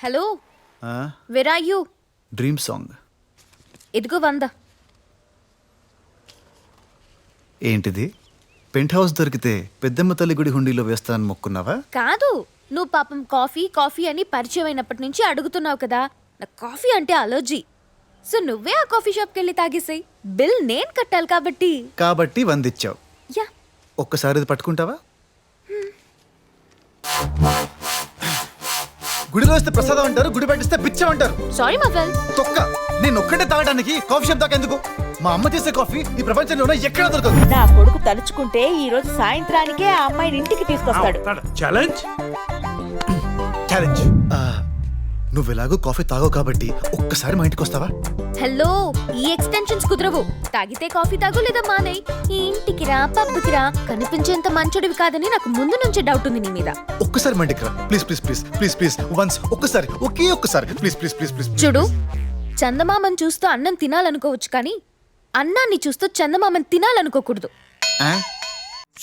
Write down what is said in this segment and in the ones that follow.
Hello, where are you? Dream song. ఇదిగో 100. ఏంటిది? Pent house దొరికితే పెద్దమ్మ తల్లి గుడి హుండీలో వేస్తానని మొక్కున్నావా? కాదు, నువ్వు పాపం కాఫీ కాఫీ అని పరిచయం అయినప్పటి నుంచి అడుగుతున్నావు కదా. నాకు కాఫీ అంటే అలర్జీ. సో నువ్వే ఆ కాఫీ షాప్కి వెళ్ళి తాగేసాయి. బిల్ నేను కట్టాలి కాబట్టి. కాబట్టి 100 ఇచ్చావు. యా, ఒక్కసారి ఇది పట్టుకుంటావా? గుడిలో వస్తే ప్రసాదం అంటారు, గుడి పెట్టిస్తే బిచ్చం అంటారు. సారీ మఫల్. తొక్క, నేను ఒక్కటే తాగడానికి కాఫీ షాప్ దాకా ఎందుకు? మా అమ్మ చేసే కాఫీ ఈ ప్రపంచంలోనే ఎక్కడా దొరకదు. నా కొడుకు తలుచుకుంటే ఈ రోజు సాయంత్రానికే ఆ అమ్మాయిని ఇంటికి తీసుకొస్తాడు. ఛాలెంజ్. నువ్వు ఎలాగో కాఫీ తాగవు కాబట్టి ఒక్కసారి మా ఇంటికి వస్తావా? హలో, ఈ ఎక్స్టెన్షన్స్ కుదరవు. తాగితే కాఫీ తాగు లేదా మానేయ్. ఈ ఇంటికి రా, పబ్కి రా. కనిపించేంత మంచోడివి కాదని నాకు ముందు నుంచే డౌట్ ఉంది నీ మీద. ఒక్కసారి మా ఇంటికి రా please please please please please once. ఒక్కసారి, ఒక్కసారి ప్లీజ్ ప్లీజ్ ప్లీజ్ ప్లీజ్. చూడు, చందమామని చూస్తూ అన్నం తినాలనుకోవచ్చు, కానీ అన్నాన్ని చూస్తూ చందమామని తినాలనుకోకూడదు.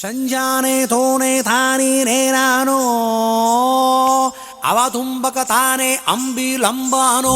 సంజానే తోనే తాని నేనానో అవతుంబక తానే అంబిలంబానో